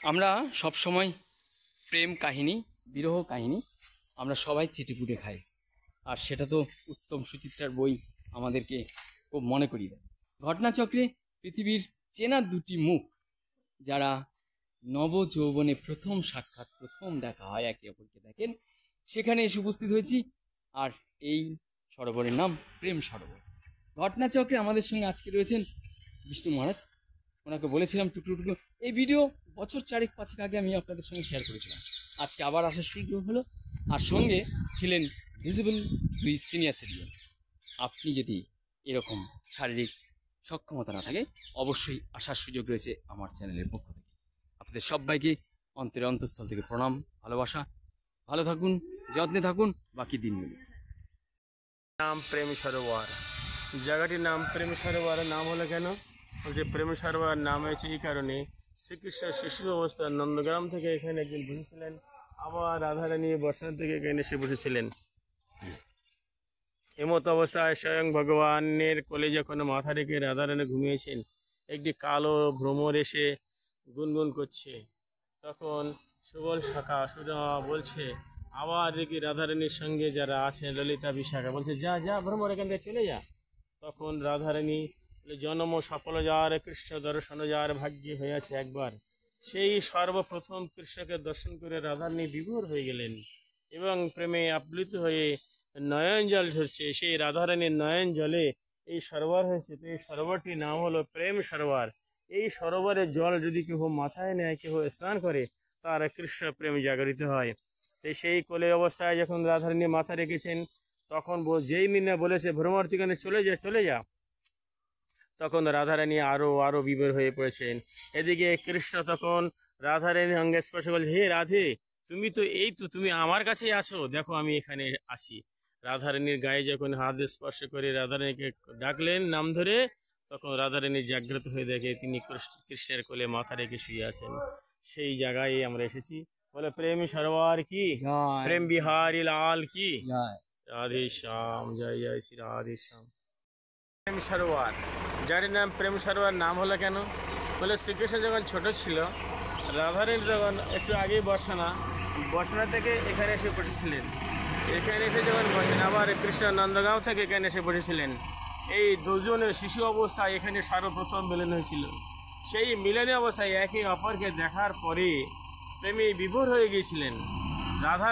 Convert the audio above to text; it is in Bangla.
আমরা সব সময় প্রেম কাহিনী, বিরহ কাহিনী আমরা সবাই চেটেপুটে খাই, আর সেটা তো উত্তম সুচিত্রার বই আমাদেরকে খুব মনে করিয়ে দেয়। ঘটনাচক্রে পৃথিবীর চেনা দুটি মুখ, যারা নব যৌবনে প্রথম সাক্ষাৎ, প্রথম দেখা হয়, একে অপরকে দেখেন, সেখানে এসে উপস্থিত হয়েছি। আর এই সরোবরের নাম প্রেম সরোবর। ঘটনাচক্রে আমাদের সঙ্গে আজকে রয়েছেন বিষ্ণু মহারাজ। ওনাকে বলেছিলাম টুকরো টুকরো এই ভিডিও বছর 4-5 আগে আমি আপনাদের সঙ্গে শেয়ার করেছিলাম। আজকে আবার আসার সুযোগ হলো, আর সঙ্গে ছিলেন ভিজিবল 2 সিনিয়র সিটিজেন। আপনি যদি এরকম শারীরিক সক্ষমতা না থাকে, অবশ্যই আসার সুযোগ রয়েছে আমার চ্যানেলের পক্ষ থেকে। আপনাদের সবাইকে অন্তরের অন্তঃস্থল থেকে প্রণাম, ভালোবাসা। ভালো থাকুন, যত্নে থাকুন বাকি দিনগুলি। নাম প্রেম সরোবর। জায়গাটির নাম প্রেম সরোবরের নাম হলো কেন? যে প্রেম সরোবর নাম হয়েছে এই কারণে, শ্রীকৃষ্ণ শিশু অবস্থায় নন্দগ্রাম থেকে এখানে একদিন বসেছিলেন, আবার রাধারানী বর্ষণা থেকে এখানে এসে বসেছিলেন। এমত অবস্থায় স্বয়ং ভগবানের কোলে যখন মাথা রেখে রাধারানী ঘুমিয়েছেন, একটি কালো ভ্রমর এসে গুনগুন করছে। তখন সুবল শাখা সুরা বলছে, আবার দেখি রাধারানীর সঙ্গে যারা আছেন ললিতা বিশাখা বলছে, যা যা ভ্রমর এখান থেকে চলে যা। তখন রাধারানী জন্ম সফল যার, কৃষ্ণ দর্শন যার ভাগ্যে হয়েছে একবার, সেই সর্বপ্রথম কৃষ্ণকে দর্শন করে রাধারানী বিভোর হয়ে গেলেন এবং প্রেমে আপ্লুত হয়ে নয়ন জল ঝরছে। সেই রাধারানীর নয়ন জলে এই সরোবর হয়েছে। তো এই সরোবরটির নাম হলো প্রেম সরোবর। এই সরোবরের জল যদি কেউ মাথায় নেয়, কেউ স্নান করে, তার কৃষ্ণ প্রেম জাগরিত হয়। তো সেই কোলে অবস্থায় যখন রাধারানী মাথা রেখেছেন, তখন যেই মিনা বলেছে ভ্রমর ঠিকানে চলে যা চলে যা, তখন রাধারানী আরো বিভোর হয়ে পড়েছেন। এদিকে কৃষ্ণ তখন রাধারানীর অঙ্গে স্পর্শ বলছে, হে রাধে, তুমি আমার কাছেই আছো, দেখো আমি এখানে আসি। রাধারানীর গায়ে যখন হাত স্পর্শ করে রাধারানীকে ডাকলেন নাম ধরে, তখন রাধারানী জাগ্রত হয়ে দেখে তিনি কৃষ্ণের কোলে মাথা রেখে শুয়ে আছেন। সেই জায়গায় আমরা এসেছি। বলে প্রেম সরোবর কি, প্রেম বিহারী লাল কি, রাধে শ্যাম, জয় জয় শ্রী রাধে শ্যাম। প্রেম সরোবর, যার নাম প্রেম সরোবর নাম হলো কেন? বলে শ্রীকৃষ্ণ যখন ছোট ছিল, রাধারানী যখন একটু আগেই বর্ষণা থেকে এখানে এসে বসেছিলেন। এখানে এসে যখন বসেন, আবার কৃষ্ণ নন্দগাঁও থেকে এখানে এসে বসেছিলেন। এই দুজনের শিশু অবস্থায় এখানে সর্বপ্রথম মিলন হয়েছিল। সেই মিলনের অবস্থায় একে অপরকে দেখার পরে প্রেমে বিভোর হয়ে গিয়েছিলেন। রাধা